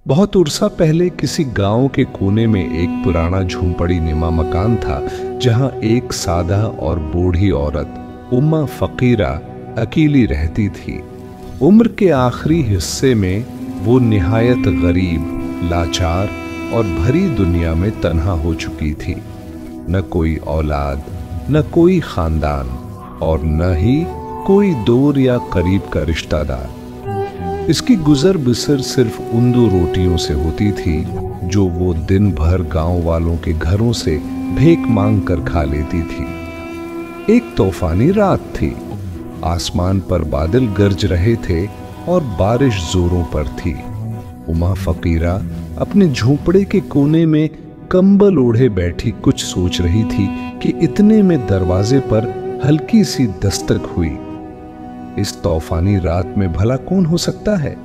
बहुत उरसा पहले किसी गांव के कोने में एक पुराना झोंपड़ी नुमा मकान था, जहां एक सादा और बूढ़ी औरत उम्मा फकीरा अकेली रहती थी। उम्र के आखिरी हिस्से में वो निहायत गरीब, लाचार और भरी दुनिया में तन्हा हो चुकी थी। न कोई औलाद, न कोई खानदान और न ही कोई दूर या करीब का रिश्तेदार। इसकी गुजर बसर सिर्फ उन 2 रोटियों से होती थी जो वो दिन भर गांव वालों के घरों से भीख मांग कर खा लेती थी। एक तूफानी रात थी। आसमान पर बादल गरज रहे थे और बारिश जोरों पर थी। उम्मा फकीरा अपने झोंपड़े के कोने में कंबल ओढ़े बैठी कुछ सोच रही थी कि इतने में दरवाजे पर हल्की सी दस्तक हुई। इस तूफानी रात में भला कौन हो सकता है?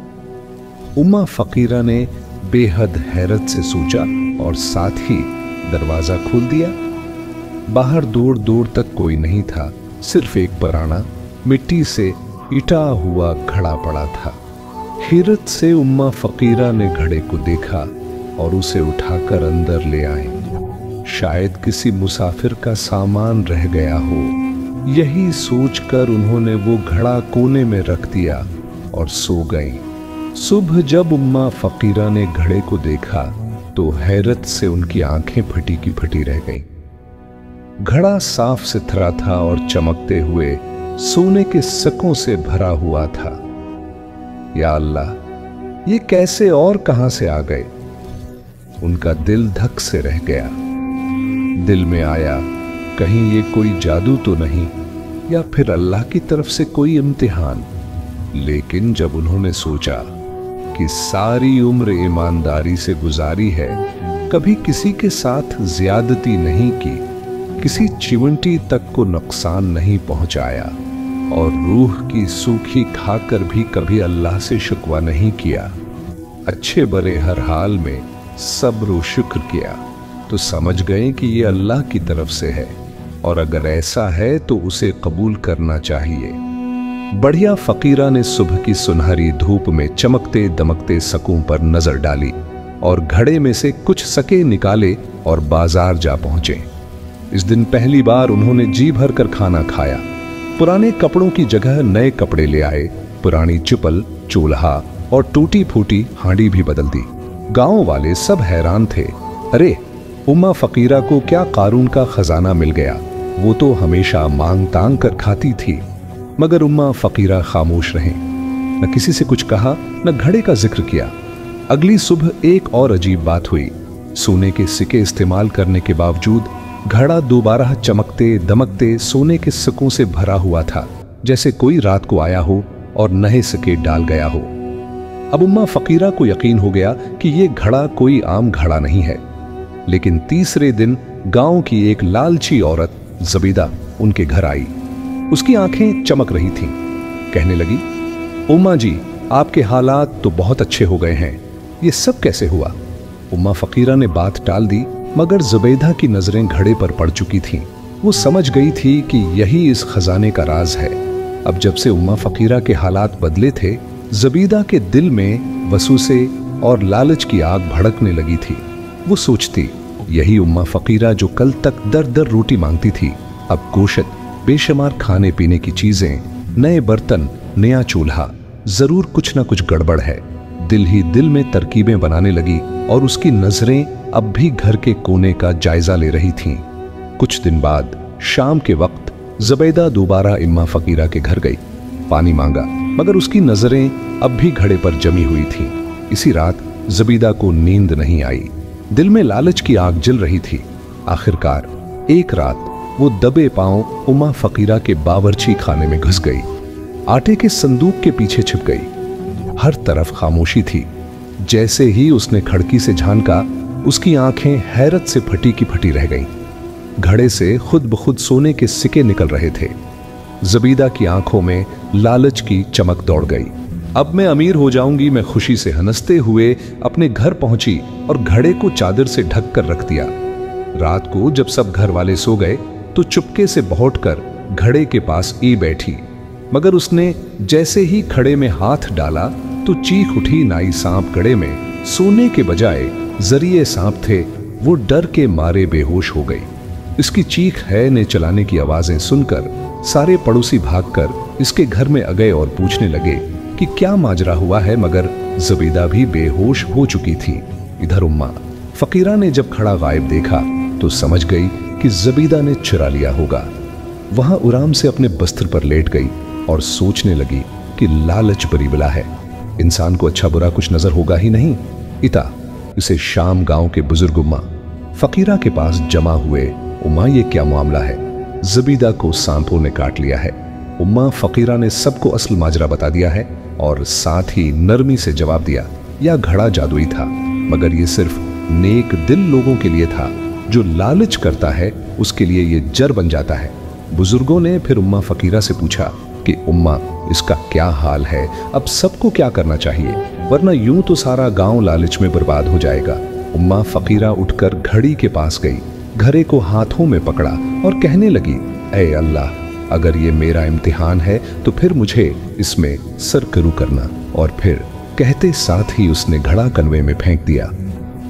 उम्मा फकीरा ने बेहद हैरत से सोचा और साथ ही दरवाजा खोल दिया। बाहर दूर दूर तक कोई नहीं था, सिर्फ एक पुराना मिट्टी से इटा हुआ घड़ा पड़ा था। हैरत से उम्मा फकीरा ने घड़े को देखा और उसे उठाकर अंदर ले आए। शायद किसी मुसाफिर का सामान रह गया हो। यही सोचकर उन्होंने वो घड़ा कोने में रख दिया और सो गईं। सुबह जब उम्मा फकीरा ने घड़े को देखा तो हैरत से उनकी आंखें फटी की फटी रह गईं। घड़ा साफ सुथरा था और चमकते हुए सोने के सिक्कों से भरा हुआ था। या अल्लाह, ये कैसे और कहां से आ गए? उनका दिल धक से रह गया। दिल में आया, कहीं ये कोई जादू तो नहीं या फिर अल्लाह की तरफ से कोई इम्तिहान। लेकिन जब उन्होंने सोचा कि सारी उम्र ईमानदारी से गुजारी है, कभी किसी के साथ ज्यादती नहीं की, किसी चिमटी तक को नुकसान नहीं पहुंचाया और रूह की सूखी खाकर भी कभी अल्लाह से शिकवा नहीं किया, अच्छे बड़े हर हाल में सब्र और शुक्र किया, तो समझ गए कि ये अल्लाह की तरफ से है और अगर ऐसा है तो उसे कबूल करना चाहिए। बढ़िया फकीरा ने सुबह की सुनहरी धूप में चमकते दमकते सकों पर नजर डाली और घड़े में से कुछ सके निकाले और बाजार जा पहुंचे। इस दिन पहली बार उन्होंने जी भर कर खाना खाया। पुराने कपड़ों की जगह नए कपड़े ले आए। पुरानी चुपल, चूल्हा और टूटी फूटी हांडी भी बदल दी। गांव वाले सब हैरान थे। अरे, उम्मा फकीरा को क्या कारून का खजाना मिल गया? वो तो हमेशा मांग तांग कर खाती थी। मगर उम्मा फकीरा खामोश रहे। न किसी से कुछ कहा, न घड़े का जिक्र किया। अगली सुबह एक और अजीब बात हुई। सोने के सिक्के इस्तेमाल करने के बावजूद घड़ा दोबारा चमकते दमकते सोने के सिक्कों से भरा हुआ था, जैसे कोई रात को आया हो और नए सिक्के डाल गया हो। अब उम्मा फकीरा को यकीन हो गया कि यह घड़ा कोई आम घड़ा नहीं है। लेकिन तीसरे दिन गांव की एक लालची औरत जबीदा उनके घर आई। उसकी आंखें चमक रही थीं। कहने लगी, उम्मा जी, आपके हालात तो बहुत अच्छे हो गए हैं। ये सब कैसे हुआ? उम्मा फकीरा ने बात टाल दी, मगर जुबैदा की नजरें घड़े पर पड़ चुकी थीं। वो समझ गई थी कि यही इस खजाने का राज है। अब जब से उम्मा फकीरा के हालात बदले थे, जुबैदा के दिल में वसूसे और लालच की आग भड़कने लगी थी। वो सोचती, यही उम्मा फकीरा जो कल तक दर दर रोटी मांगती थी, अब गोश्त, बेशुमार खाने पीने की चीजें, नए बर्तन, नया चूल्हा, जरूर कुछ ना कुछ गड़बड़ है। दिल ही दिल में तरकीबें बनाने लगी और उसकी नजरें अब भी घर के कोने का जायजा ले रही थीं। कुछ दिन बाद शाम के वक्त जुबैदा दोबारा उम्मा फकीरा के घर गई। पानी मांगा, मगर उसकी नजरें अब भी घड़े पर जमी हुई थीं। इसी रात जुबैदा को नींद नहीं आई। दिल में लालच की आग जल रही थी। आखिरकार एक रात वो दबे पांव उम्मा फकीरा के बावर्ची खाने में घुस गई। आटे के संदूक के पीछे छिप गई। हर तरफ खामोशी थी। जैसे ही उसने खिड़की से झांका, उसकी आंखें हैरत से फटी की फटी रह गईं। घड़े से खुद ब खुद सोने के सिक्के निकल रहे थे। जुबैदा की आंखों में लालच की चमक दौड़ गई। अब मैं अमीर हो जाऊंगी, मैं खुशी से हंसते हुए अपने घर पहुंची और घड़े को चादर से ढक कर रख दिया। रात को जब सब घर वाले सो गए तो चुपके से पहुंचकर घड़े के पास बैठी। मगर उसने जैसे ही खड़े में हाथ डाला तो चीख उठी नाई सांप घड़े में सोने के बजाय जरिए सांप थे, वो डर के मारे बेहोश हो गई। इसकी चीख है ने चलाने की आवाजें सुनकर सारे पड़ोसी भागकर इसके घर में आ गए और पूछने लगे कि क्या माजरा हुआ है, मगर जबीदा भी बेहोश हो चुकी थी। इधर उम्मा फकीरा ने जब खड़ा गायब देखा तो समझ गई कि जबीदा ने चुरा लिया होगा। वहां आराम से अपने बस्तर पर लेट गई और सोचने लगी कि लालच बरी बला है, इंसान को अच्छा बुरा कुछ नजर होगा ही नहीं। इता इसे शाम गांव के बुजुर्ग उम्मा फकीरा के पास जमा हुए। उम्मा, ये क्या मामला है? जबीदा को सांपों ने काट लिया है। उम्मा फकीरा ने सबको असल माजरा बता दिया है और साथ ही नरमी से जवाब दिया, यह घड़ा जादुई था, मगर यह सिर्फ नेक दिल लोगों के लिए था। जो लालच करता है उसके लिए यह जर बन जाता है। बुजुर्गों ने फिर उम्मा फकीरा से पूछा कि उम्मा, इसका क्या हाल है? अब सबको क्या करना चाहिए, वरना यूं तो सारा गांव लालच में बर्बाद हो जाएगा। उम्मा फकीरा उठकर घड़ी के पास गई, घड़े को हाथों में पकड़ा और कहने लगी, ऐ अल्लाह, अगर ये मेरा इम्तिहान है तो फिर मुझे इसमें सरकरू करना। और फिर कहते साथ ही उसने घड़ा कनवे में फेंक दिया।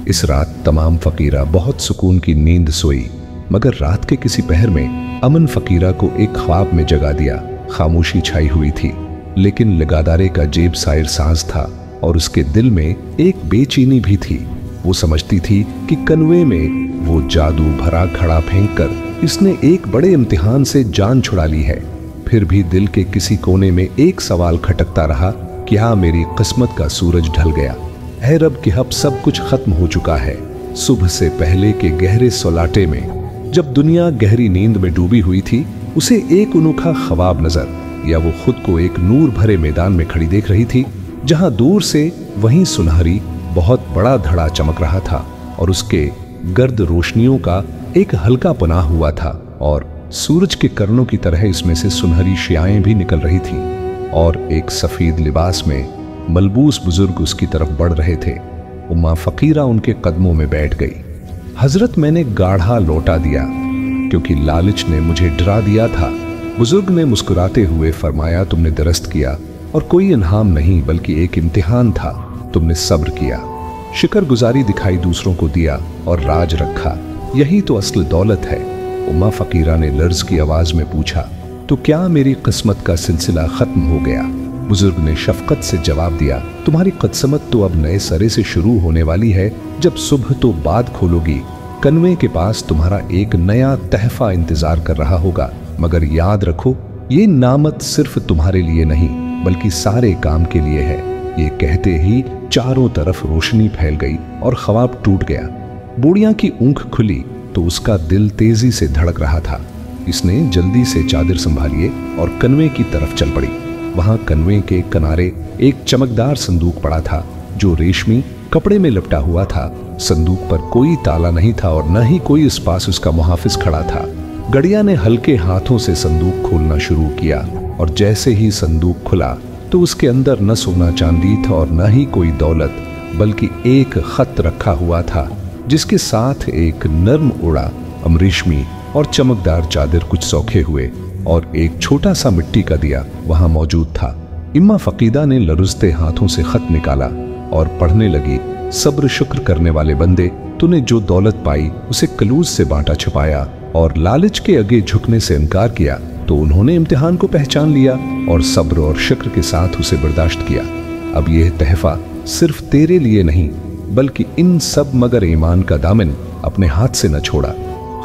इस रात तमाम फकीरा बहुत सुकून की नींद सोई, मगर रात के किसी पहर में अमन फकीरा को एक ख्वाब में जगा दिया। खामोशी छाई हुई थी, लेकिन लगादारे का जेब सायर साज था और उसके दिल में एक बेचैनी भी थी। वो समझती थी कि कनवे में वो जादू भरा घड़ा फेंककर इसने एक बड़े इम्तिहान से जान छुड़ा ली है। फिर भी दिल के किसी कोने में एक सवाल खटकता रहा, क्या मेरी किस्मत का सूरज ढल गया? है रब कि अब सब कुछ खत्म हो चुका है। सुबह से पहले के गहरे सोलाटे में जब दुनिया गहरी नींद में डूबी हुई थी, उसे एक अनोखा ख्वाब नजर, या वो खुद को एक नूर भरे मैदान में खड़ी देख रही थी, जहां दूर से वहीं सुनहरी बहुत बड़ा धड़ा चमक रहा था और उसके गर्द रोशनियों का एक हल्का पनाह हुआ था और सूरज के किरणों की तरह इसमें से सुनहरी शियाएं भी निकल रही थीं और एक सफेद लिबास में मलबूस बुजुर्ग उसकी तरफ बढ़ रहे थे। उम्मा फकीरा उनके कदमों में बैठ गई। हजरत, मैंने गाढ़ा लौटा दिया क्योंकि लालच ने मुझे डरा दिया था। बुजुर्ग ने मुस्कुराते हुए फरमाया, तुमने दुरुस्त किया और कोई इनाम नहीं बल्कि एक इम्तिहान था। तुमने सब्र किया, शुक्रगुजारी दिखाई, दूसरों को दिया और राज रखा, यही तो असल दौलत है। उम्मा फकीरा ने लर्ज की आवाज में पूछा, तो क्या मेरी किस्मत का सिलसिला खत्म हो गया? बुजुर्ग ने शफकत से जवाब दिया, तुम्हारी किस्मत तो अब नए सरे से शुरू होने वाली है। जब सुबह तो बाद खोलोगी, कनवे के पास तुम्हारा एक नया तहफा इंतजार कर रहा होगा, मगर याद रखो, ये नामत सिर्फ तुम्हारे लिए नहीं बल्कि सारे काम के लिए है। ये कहते ही चारों तरफ रोशनी फैल गई और ख्वाब टूट गया। बूढ़िया की ऊँख खुली तो उसका दिल तेजी से धड़क रहा था। इसने जल्दी से चादर संभालिए और कनवे की तरफ चल पड़ी। वहां कनवे के किनारे एक चमकदार संदूक पड़ा था जो रेशमी कपड़े में लपटा हुआ था। संदूक पर कोई ताला नहीं था और न ही कोई इस पास उसका मुहाफिज खड़ा था। गड़िया ने हल्के हाथों से संदूक खोलना शुरू किया और जैसे ही संदूक खुला तो उसके अंदर न सोना चांदी था और न ही कोई दौलत, बल्कि एक खत रखा हुआ था जिसके साथ एक नर्म उड़ा रेशमी और चमकदार चादर कुछ सौखे हुए और एक छोटा सा मिट्टी का दिया वहां मौजूद था। इम्मा फकीदा ने लरुजते हाथों से खत निकाला और पढ़ने लगी, सब्र शुक्र करने वाले बंदे, तूने जो दौलत पाई उसे कलूज से बांटा छुपाया और लालच के आगे झुकने से इनकार किया तो उन्होंने इम्तिहान को पहचान लिया और सब्र और शुक्र के साथ उसे बर्दाश्त किया। अब यह तहफा सिर्फ तेरे लिए नहीं बल्कि इन सब मगर ईमान का दामन अपने हाथ से न छोड़ा।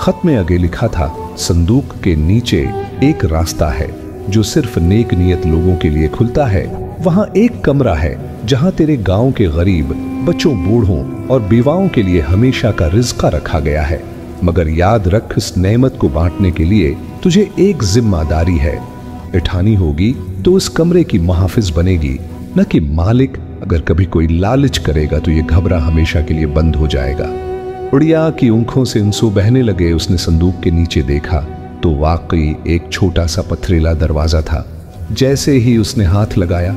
खत में आगे लिखा था, संदूक के नीचे एक रास्ता है जो सिर्फ नेक नियत लोगों के लिए खुलता है। वहां एक कमरा है जहां तेरे गांव के गरीब बच्चों, बूढ़ों और बीवाओं के लिए हमेशा का रिज़्क़ रखा गया है। मगर याद रख, इस नेमत को बांटने के लिए तुझे एक जिम्मेदारी है उठानी होगी, तो उस कमरे की मुहाफिज बनेगी, न कि मालिक। अगर कभी कोई लालच करेगा तो ये घबरा हमेशा के लिए बंद हो जाएगा। उड़िया की आंखों से आंसू बहने लगे। उसने संदूक के नीचे देखा तो वाकई एक छोटा सा पथरीला दरवाजा था। जैसे ही उसने हाथ लगाया,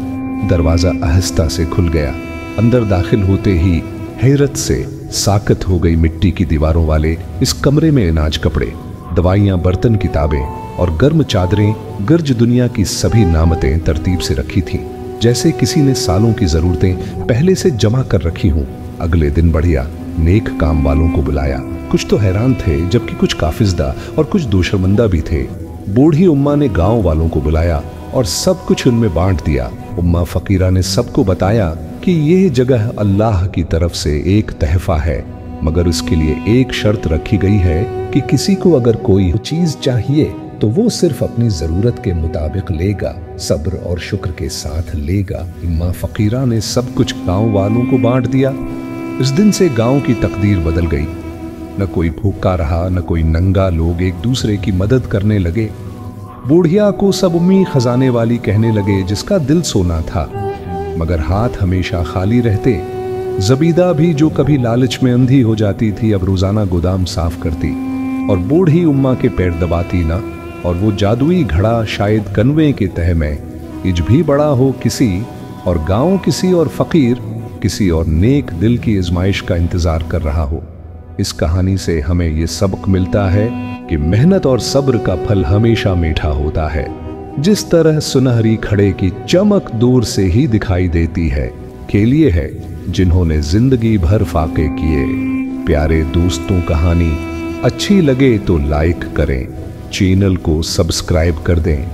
दरवाजा आहिस्ता से खुल गया। अंदर दाखिल होते ही हैरत से साकत हो गई। मिट्टी की दीवारों वाले इस कमरे में अनाज, कपड़े, दवाइयां, बर्तन, किताबें और गर्म चादरें, गर्ज दुनिया की सभी नामतें तरतीब से रखी थीं, जैसे किसी ने सालों की जरूरतें पहले से जमा कर रखी हों। अगले दिन बढ़िया नेक काम वालों को बुलाया। कुछ तो हैरान थे, जबकि कुछ काफिजदा और कुछ दोशरमंदा भी थे। बूढ़ी उम्मा ने गांव वालों को बुलाया और सब कुछ उनमें बांट दिया। उम्मा फकीरा ने सबको बताया कि यह जगह अल्लाह की तरफ से एक तहफा है, मगर उसके लिए एक शर्त रखी गई है कि किसी को अगर कोई चीज चाहिए तो वो सिर्फ अपनी जरूरत के मुताबिक लेगा, सब्र और शुक्र के साथ लेगा। उम्मा फकीरा ने सब कुछ गांव वालों को बांट दिया। इस दिन से गांव की तकदीर बदल गई। न कोई भूखा रहा, न कोई नंगा। लोग एक दूसरे की मदद करने लगे। बूढ़िया को सब उम्मी खजाने वाली कहने लगे, जिसका दिल सोना था मगर हाथ हमेशा खाली रहते। जबीदा भी, जो कभी लालच में अंधी हो जाती थी, अब रोजाना गोदाम साफ करती और बूढ़ी उम्मा के पैर दबाती ना। और वो जादुई घड़ा शायद कन्वे के तह में इज भी बड़ा हो किसी, और गांव किसी और फकीर किसी और नेक दिल की आजमाइश का इंतजार कर रहा हो। इस कहानी से हमें ये सबक मिलता है कि मेहनत और सब्र का फल हमेशा मीठा होता है। जिस तरह सुनहरी खड़े की चमक दूर से ही दिखाई देती है, के लिए है जिन्होंने जिंदगी भर फाके किए। प्यारे दोस्तों, कहानी अच्छी लगे तो लाइक करें, चैनल को सब्सक्राइब कर दें।